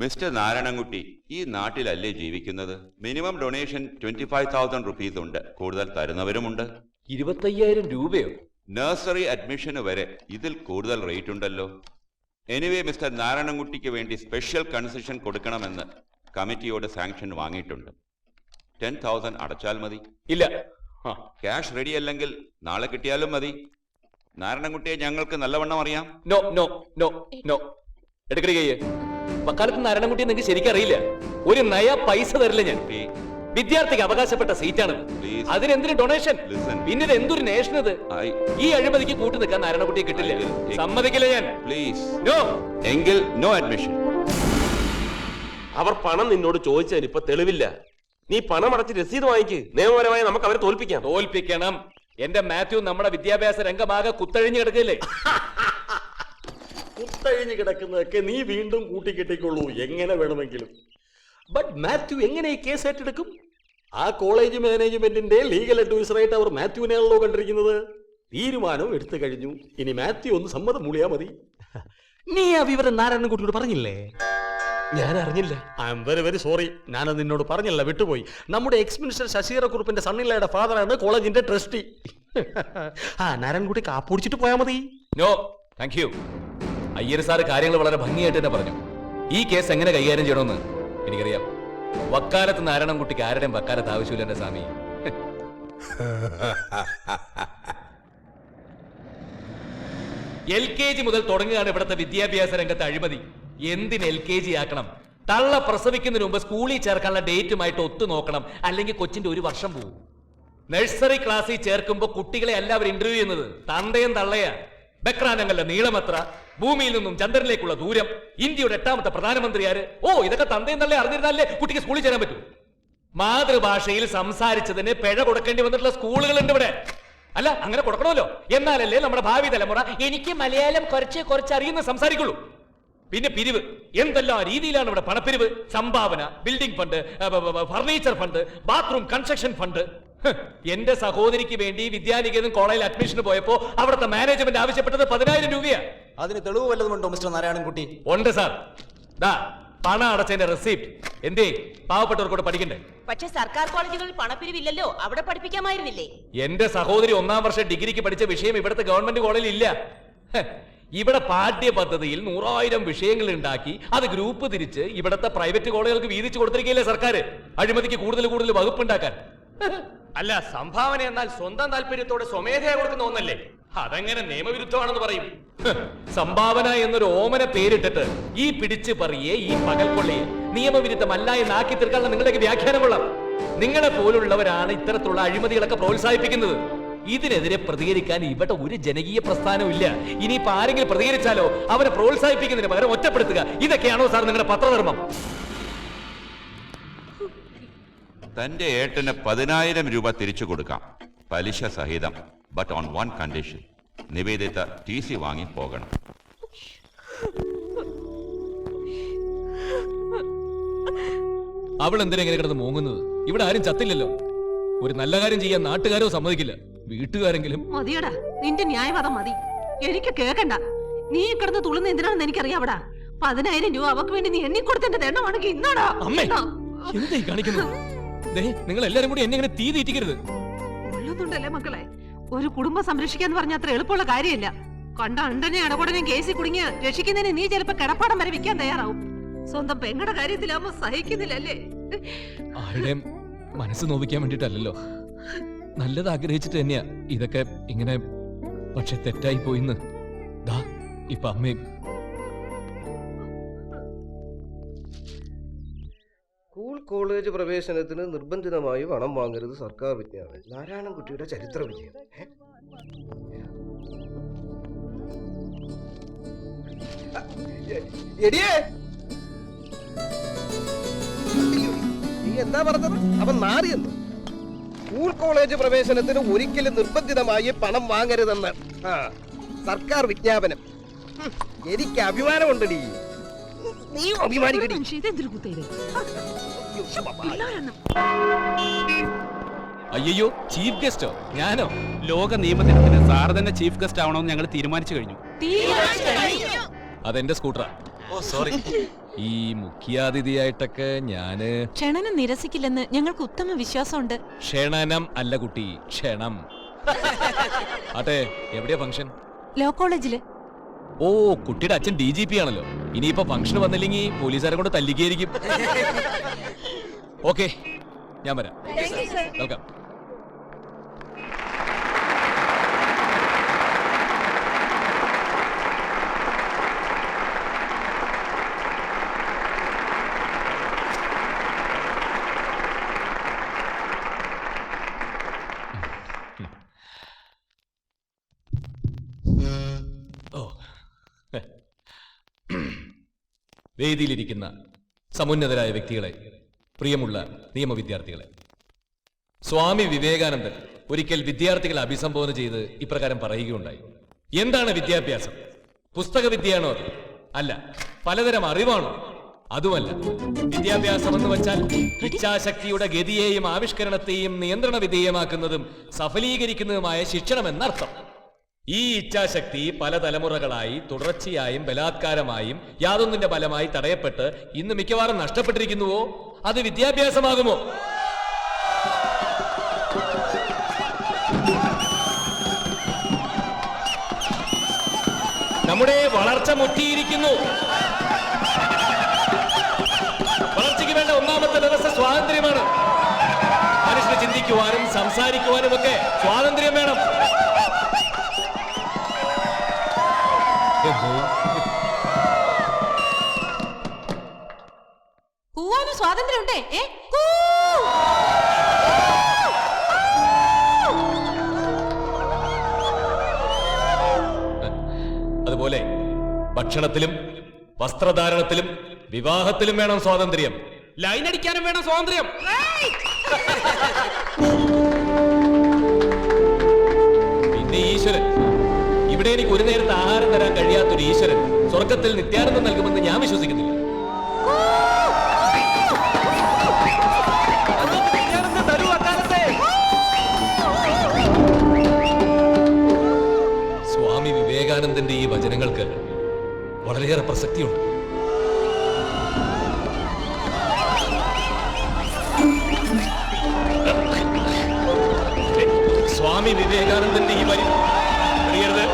Mister Narayanankutty ഈ നാട്ടിലല്ലേ ജീവിക്കുന്നത്? Minimum donation 25,000 rupees ഉണ്ട്. കൂടുതൽ തരുന്നവരുമുണ്ട്. 25,000 രൂപയോ? നഴ്സറി അഡ്മിഷന് വരെ ഇതിൽ കൂടുതൽ റേറ്റ് ഉണ്ടല്ലോ. എനിവേ മിസ്റ്റർ നാരായണൻകുട്ടിക്ക് വേണ്ടി സ്പെഷ്യൽ കൺസെഷൻ കൊടുക്കണമെന്ന് കമ്മിറ്റിയോട് സാങ്ഷൻ വാങ്ങിയിട്ടുണ്ട്. 10,000 അടച്ചാൽ മതി. ഇല്ല, ക്യാഷ് റെഡി അല്ലെങ്കിൽ നാളെ കിട്ടിയാലും മതി. നാരായണൻകുട്ടിയെ ഞങ്ങൾക്ക് നല്ലവണ്ണം അറിയാം. നോ നോ നോ നോ എടുക്കടി കയ്യേ. വക്കാലത്ത് നാരായണൻകുട്ടിയെ നിങ്ങൾക്ക് ശരിക്കറിയില്ല. ഒരു നയ പൈസ തരില്ല ഞാൻ. വിദ്യാർത്ഥിക്ക് അവകാശപ്പെട്ട സീറ്റാണ്. അതിനെന്തിന് ഡൊണേഷൻ? പിന്നീട് എന്തൊരു നേഷൻ ഇത്? ഈ അഴിമതിക്ക് കൂട്ടു നിൽക്കാൻ നാരായണൻകുട്ടിയെ കിട്ടില്ല. സമ്മതിക്കില്ല ഞാൻ. Please no. എങ്കിൽ നോ അഡ്മിഷൻ. അവർ പണം നിന്നോട് ചോദിച്ചതിന് ഇപ്പൊ തെളിവില്ല. നീ പണം അടച്ച് രസീത് വാങ്ങിക്ക്. നിയമപരമായി നമുക്ക് അവരെ തോൽപ്പിക്കാം. തോൽപ്പിക്കണം. എന്റെ മാത്യു നമ്മുടെ വിദ്യാഭ്യാസ രംഗമാകെ കുത്തഴിഞ്ഞു കിടക്കില്ലേ? കുത്തഴിഞ്ഞു കിടക്കുന്നതൊക്കെ നീ വീണ്ടും കൂട്ടിക്കെട്ടിക്കൊള്ളൂ, എങ്ങനെ വേണമെങ്കിലും. ബട്ട് മാത്യു എങ്ങനെ ഈ കേസ് ഏറ്റെടുക്കും? ആ കോളേജ് മാനേജ്മെന്റിന്റെ ലീഗൽ അഡ്വൈസറായിട്ട് അവർ മാത്യുവിനെയാണല്ലോ കണ്ടിരിക്കുന്നത്. തീരുമാനം എടുത്തു കഴിഞ്ഞു. ഇനി മാത്യു ഒന്ന് സമ്മതം മൂളിയാ മതി. നീ ആ വിവരം നാരായണൻകുട്ടിയോട് പറഞ്ഞില്ലേ? ഞാൻ അറിഞ്ഞില്ല. I am very very sorry. ഞാനത് നിന്നോട് പറഞ്ഞില്ല, വിട്ടുപോയി. നമ്മുടെ എക്സ് മിനിസ്റ്റർ ശശീറ കുറുപ്പിന്റെ സണ്ണിലയുടെ ഫാദറാണ് കോളേജിന്റെ ട്രസ്റ്റി. ആ നാരായണൻകുട്ടി കാപ്പുടിച്ചിട്ട് പോയാൽ മതി. No thank you. Iyer sir കാര്യങ്ങൾ വളരെ ഭംഗിയായിട്ട് തന്നെ പറഞ്ഞു. ഈ കേസ് എങ്ങനെ കൈകാര്യം ചെയ്യണമെന്ന് എനിക്കറിയാം. വക്കാലത്ത് നാരായണൻകുട്ടിക്ക് ആരുടെയും വക്കാലത്ത് ആവശ്യമില്ല എന്റെ സ്വാമി. LKG മുതൽ തുടങ്ങുകയാണ് ഇവിടുത്തെ വിദ്യാഭ്യാസ രംഗത്തെ അഴിമതി. എന്തിന് LKG ആക്കണം? തള്ള പ്രസവിക്കുന്നതിന് മുമ്പ് സ്കൂളിൽ ചേർക്കാനുള്ള ഡേറ്റുമായിട്ട് ഒത്തു നോക്കണം, അല്ലെങ്കിൽ കൊച്ചിന്റെ 1 വർഷം പോകും. നഴ്സറി ക്ലാസ്സിൽ ചേർക്കുമ്പോൾ കുട്ടികളെ എല്ലാവരും ഇന്റർവ്യൂ ചെയ്യുന്നത് തന്തയും തള്ളയാ. ബക്രാനങ്ങളുടെ നീളമത്ര, ഭൂമിയിൽ നിന്നും ചന്ദ്രനിലേക്കുള്ള ദൂരം, ഇന്ത്യയുടെ 8ാമത്തെ പ്രധാനമന്ത്രി ആര്? ഓ, ഇതൊക്കെ തന്തയും തള്ളയെ അറിഞ്ഞിരുന്നാലേ കുട്ടിക്ക് സ്കൂളിൽ ചേരാൻ പറ്റൂ. മാതൃഭാഷയിൽ സംസാരിച്ചതിന് പിഴ കൊടുക്കേണ്ടി വന്നിട്ടുള്ള സ്കൂളുകളുണ്ട് ഇവിടെ. അല്ല, അങ്ങനെ കൊടുക്കണമല്ലോ. എന്നാലല്ലേ നമ്മുടെ ഭാവി തലമുറ എനിക്ക് മലയാളം കുറച്ച് അറിയുന്ന സംസാരിക്കുള്ളൂ. പിന്നെ പിരിവ്, എന്തെല്ലാം രീതിയിലാണ് ഇവിടെ പണപ്പിരിവ്. സംഭാവന, building fund, furniture fund, bathroom construction fund. എന്റെ സഹോദരിക്ക് വേണ്ടി വിദ്യാനികേതൻ കോളേജിൽ അഡ്മിഷന് പോയപ്പോ അവിടുത്തെ മാനേജ്മെന്റ് ആവശ്യപ്പെട്ടത് 10,000 രൂപയാ. അതിന് തെളിവ് വല്ലതുമുണ്ടോ മിസ്റ്റർ നാരായണൻകുട്ടി? ഉണ്ട് സാർ. പണം അടച്ചതിന്റെ റെസിപ്റ്റ്. എന്തേ പാവപ്പെട്ടവർക്കൂടെ പഠിക്കണ്ടേ? പക്ഷെ സർക്കാർ കോളേജുകളിൽ പണപ്പിരിവില്ലല്ലോ, അവിടെ പഠിപ്പിക്കാമായിരുന്നില്ലേ? എന്റെ സഹോദരി 1ാം വർഷം ഡിഗ്രിക്ക് പഠിച്ച വിഷയം ഇവിടുത്തെ ഗവൺമെന്റ് കോളേജിൽ ഇല്ല. ഇവിടെ പാഠ്യപദ്ധതിയിൽ 100,000 വിഷയങ്ങൾ ഉണ്ടാക്കി അത് ഗ്രൂപ്പ് തിരിച്ച് ഇവിടുത്തെ പ്രൈവറ്റ് കോളേജുകൾക്ക് വീതിച്ചു കൊടുത്തിരിക്കുകയല്ലേ സർക്കാർ, അഴിമതിക്ക് കൂടുതൽ വകുപ്പുണ്ടാക്കാൻ. അല്ല, സംഭാവന എന്നാൽ സ്വന്തം താല്പര്യത്തോടെ സ്വമേധയാ കൊടുക്കുന്ന ഒന്നല്ലേ? അതെങ്ങനെ നിയമവിരുദ്ധമാണെന്ന് പറയും? സംഭാവന എന്നൊരു ഓമന പേരിട്ടിട്ട് ഈ പിടിച്ചു പറയെ, ഈ പകൽക്കൊള്ളിയെ നിയമവിരുദ്ധമല്ല എന്നാക്കി തീർക്കാനുള്ള നിങ്ങളുടെയൊക്കെ വ്യാഖ്യാനം കൊള്ളാം. നിങ്ങളെ പോലുള്ളവരാണ് ഇത്തരത്തിലുള്ള അഴിമതികളൊക്കെ പ്രോത്സാഹിപ്പിക്കുന്നത്. ഇതിനെതിരെ പ്രതികരിക്കാൻ ഇവിടെ ഒരു ജനകീയ പ്രസ്ഥാനവും ഇല്ല. ഇനിയിപ്പോ ആരെങ്കിലും പ്രതികരിച്ചാലോ അവരെ പ്രോത്സാഹിപ്പിക്കുന്നതിന് പകരം ഒറ്റപ്പെടുത്തുക. ഇതൊക്കെയാണോ സാർ നിങ്ങളുടെ പത്രധർമ്മം? തന്റെ ഏട്ടന് 10,000 രൂപ തിരിച്ചു കൊടുക്കാം, പലിശ സഹിതം. But on one condition, Nivedita TC വാങ്ങി പോകണം. അവൾ എന്തിനാ ഇങ്ങനെ കിടന്ന് മൂങ്ങുന്നത്? ഇവിടെ ആരും ചത്തില്ലല്ലോ. ഒരു നല്ല കാര്യം ചെയ്യാൻ നാട്ടുകാരോ സമ്മതിക്കില്ല, വീട്ടുകാരെങ്കിലും. മതിയടാ, നിന്റെ ന്യായവാദം മതി. എനിക്ക് കേക്കണ്ട. നീ കിടന്ന് തുള്ളുന്ന എന്തിനാണെന്ന് എനിക്കറിയാവടാ. 10,000 രൂപ അവക്ക് വേണ്ടി നീ എണ്ണിക്കൊടുത്തതിന്റെ എണ്ണമാണെങ്കിൽ ഇന്നാടാ. അമ്മേ, എന്തായി കാണിക്കുന്നത്? നിങ്ങൾ എല്ലാരും കൂടി എന്നെ ഇങ്ങനെ തീ തീറ്റിക്കരുത്. ഉള്ളുന്നുണ്ടല്ലേ മക്കളെ, ഒരു കുടുംബം സംരക്ഷിക്കാന്ന് പറഞ്ഞ അത്ര എളുപ്പമുള്ള കാര്യമില്ല. കണ്ട അണ്ടനെ അടപടനെ കേസിൽ കുടുങ്ങി രക്ഷിക്കുന്നതിന് നീ ചിലപ്പോ കിടപ്പാടം വരെ വിൽക്കാൻ തയ്യാറാവും. സ്വന്തം പെങ്ങളുടെ കാര്യത്തിലാവുമ്പോ സഹിക്കുന്നില്ലല്ലേ? ആരുടെയും മനസ്സ് നോവിക്കാൻ വേണ്ടിട്ടല്ലോ, നല്ലത് ആഗ്രഹിച്ചിട്ട് തന്നെയാ ഇതൊക്കെ ഇങ്ങനെ. പക്ഷെ തെറ്റായി പോയിന്ന് ഇപ്പൊ അമ്മയും. സ്കൂൾ കോളേജ് പ്രവേശനത്തിന് നിർബന്ധിതമായി പണം വാങ്ങരുത്, സർക്കാർ വിജ്ഞാപനം. നാരായണൻകുട്ടിയുടെ ചരിത്ര വിജയം. നീ എന്താ പറഞ്ഞത്? അവൻ മാറിയെന്ന്. സ്കൂൾ കോളേജ് പ്രവേശനത്തിന് ഒരിക്കലും നിർബന്ധിതമായി പണം വാങ്ങരുതെന്ന് സർക്കാർ വിജ്ഞാപനം. എനിക്ക് അഭിമാനമുണ്ടടി. നീ അഭിമാനിക്കടി. അയ്യോ, ചീഫ് ഗസ്റ്റോ? ഞാനോ? ലോക നിയമദിനത്തിന് സാർ തന്നെ ചീഫ് ഗസ്റ്റ് ആവണമെന്ന് ഞങ്ങൾ തീരുമാനിച്ചു കഴിഞ്ഞു. അതെന്റെ സ്കൂട്ടറാ. ഓ സോറി. ഈ മുഖ്യാതിഥിയായിട്ടൊക്കെ ഞാന് ക്ഷണനം നിരസിക്കില്ലെന്ന് ഞങ്ങൾക്ക് ഉത്തമ വിശ്വാസമുണ്ട്. ക്ഷണനം അല്ല കുട്ടി, ക്ഷണം. അതെ, എവിടെയാ ഫംഗ്ഷൻ? ലോ കോളേജില്. ഓ, കുട്ടിയുടെ അച്ഛൻ DGP ആണല്ലോ. ഇനിയിപ്പോ ഫംഗ്ഷൻ വന്നില്ലെങ്കിൽ പോലീസുകാരെ കൊണ്ട് തല്ലിക്കായിരിക്കും. ഓക്കെ, ഞാൻ വരാം. വെൽക്കം. വേദിയിലിരിക്കുന്ന സമുന്നതരായ വ്യക്തികളെ, പ്രിയമുള്ള നിയമവിദ്യാർത്ഥികളെ, സ്വാമി വിവേകാനന്ദൻ ഒരിക്കൽ വിദ്യാർത്ഥികളെ അഭിസംബോധന ചെയ്ത് ഇപ്രകാരം പറയുകയുണ്ടായി. എന്താണ് വിദ്യാഭ്യാസം? പുസ്തക വിദ്യയാണോ അത്? അല്ല. പലതരം അറിവാണോ? അതുമല്ല. വിദ്യാഭ്യാസം എന്ന് വെച്ചാൽ ഇച്ഛാശക്തിയുടെ ഗതിയെയും ആവിഷ്കരണത്തെയും നിയന്ത്രണ വിധേയമാക്കുന്നതും സഫലീകരിക്കുന്നതുമായ ശിക്ഷണം എന്നർത്ഥം. ഈ ഇച്ഛാശക്തി പല തലമുറകളായി തുടർച്ചയായും ബലാത്കാരമായും യാതൊന്നിന്റെ ഫലമായി തടയപ്പെട്ട് ഇന്ന് മിക്കവാറും നഷ്ടപ്പെട്ടിരിക്കുന്നുവോ അത് വിദ്യാഭ്യാസമാകുമോ? നമ്മുടെ വളർച്ച മുറ്റിയിരിക്കുന്നു. വളർച്ചയ്ക്ക് വേണ്ട ഒന്നാമത്തെ വ്യവസ്ഥ സ്വാതന്ത്ര്യമാണ്. മനുഷ്യന് ചിന്തിക്കുവാനും സംസാരിക്കുവാനും ഒക്കെ സ്വാതന്ത്ര്യം വേണം. കൂവാനും സ്വാതന്ത്ര്യമുണ്ടേ. അതുപോലെ ഭക്ഷണത്തിലും വസ്ത്രധാരണത്തിലും വിവാഹത്തിലും വേണം സ്വാതന്ത്ര്യം. ലൈൻ അടിക്കാനും വേണം സ്വാതന്ത്ര്യം. പിന്നെ ഈശ്വരൻ. ഇവിടെ എനിക്ക് ഒരു നേരത്തെ ആഹാരം തരാൻ കഴിയാത്തൊരു ഈശ്വരൻ സ്വർഗത്തിൽ നിത്യാനന്ദം നൽകുമെന്ന് ഞാൻ വിശ്വസിക്കുന്നില്ല. സ്വാമി വിവേകാനന്ദന്റെ ഈ വചനങ്ങൾക്ക് വളരെയേറെ പ്രസക്തിയുണ്ട്. സ്വാമി വിവേകാനന്ദന്റെ ഈ വരി അറിയരുത്.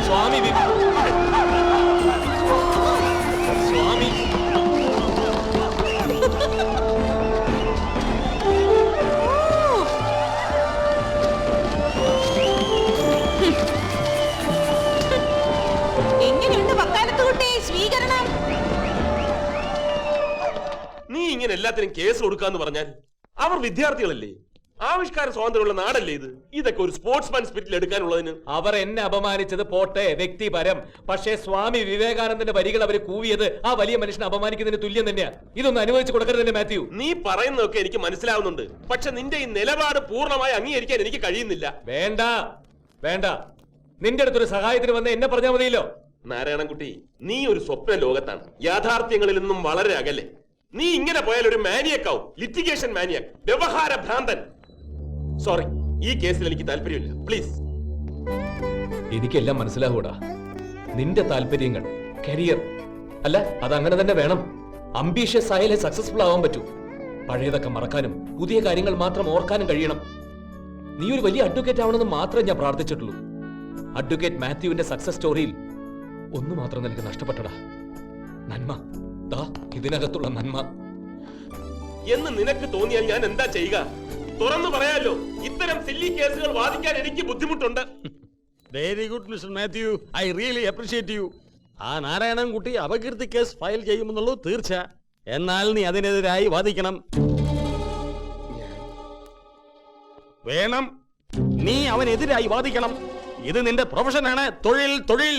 സ്വാമി എങ്ങനെയുണ്ട് വക്കാലത്ത് കുട്ടി സ്വീകരണം? നീ ഇങ്ങനെ എല്ലാത്തിനും കേസ് കൊടുക്കാന്ന് പറഞ്ഞാൽ അവർ വിദ്യാർത്ഥികളല്ലേ? ആവിഷ്കാര സ്വാതന്ത്ര്യമുള്ള നാടല്ലേ ഇത്? ഇതൊക്കെ ഒരു സ്പോർട്സ്മാൻ സ്പിരിറ്റിൽ എടുക്കാനുള്ളതിന്. അവർ എന്നെ അപമാനിച്ചത് പോട്ടെ, വ്യക്തിപരം. പക്ഷേ സ്വാമി വിവേകാനന്ദന്റെ വരികൾ അവർ കൂവിയത് ആ വലിയ മനുഷ്യനെ അപമാനിക്കുന്നതിന് തുല്യം തന്നെയാ. ഇതൊന്നും അനുവദിച്ചു കൊടുക്കരുത് മാത്യു. നീ പറയുന്നതൊക്കെ എനിക്ക് മനസ്സിലാവുന്നുണ്ട്. പക്ഷെ നിന്റെ ഈ നിലപാട് പൂർണ്ണമായി അംഗീകരിക്കാൻ എനിക്ക് കഴിയുന്നില്ല. വേണ്ട വേണ്ട, നിന്റെ അടുത്തൊരു സഹായത്തിന് വന്ന് എന്നെ പറഞ്ഞാൽ മതിയല്ലോ. നാരായണൻകുട്ടി, നീ ഒരു സ്വപ്ന ലോകത്താണ്, യാഥാർത്ഥ്യങ്ങളിൽ നിന്നും വളരെ അകലെ. നീ ഇങ്ങനെ പോയാൽ ഒരു മാനിയക്കാവും, ലിറ്റിഗേഷൻ മാനിയക്, വ്യവഹാര ഭ്രാന്തൻ. സോറി, ഈ കേസിൽ എനിക്ക് താല്പര്യമില്ല, പ്ലീസ്. എനിക്കെല്ലാം മനസ്സിലാവൂടാ. നിന്റെ താല്പര്യങ്ങൾ, കരിയർ അല്ല, അതങ്ങനെ തന്നെ വേണം. അംബീഷ്യസ് ആയാലേ സക്സസ്ഫുൾ ആവാൻ പറ്റൂ. പഴയതൊക്കെ മറക്കാനും പുതിയ കാര്യങ്ങൾ മാത്രം ഓർക്കാനും കഴിയണം. നീ ഒരു വലിയ അഡ്വക്കേറ്റ് ആവണമെന്ന് മാത്രമേ ഞാൻ പ്രാർത്ഥിച്ചിട്ടുള്ളൂ. അഡ്വക്കേറ്റ് മാത്യുവിന്റെ സക്സസ് സ്റ്റോറിയിൽ ഒന്നു മാത്രം നിനക്ക് നഷ്ടപ്പെട്ടടാ, നന്മ. ദാ ഇതിനകത്തുള്ള നന്മ. എന്ന് നിനക്ക് തോന്നിയാൽ ഞാൻ എന്താ ചെയ്യുക? തുറന്നു പറയാലോ, ഇത്തരം സില്ലി കേസുകൾ വാദിക്കാൻ എനിക്ക് ബുദ്ധിമുട്ടുണ്ട്. Very good mister Mathew, I really appreciate you. ആ നാരായണൻകുട്ടി അപകീർത്തി കേസ് ഫയൽ ചെയ്യുമെന്നുള്ളത് തീർച്ച. എന്നാൽ നീ അതിനെതിരായി വാദിക്കണം. വേണം, നീ അവനെതിരായി വാദിക്കണം. ഇത് നിന്റെ പ്രൊഫഷനാണ്, തൊഴിൽ.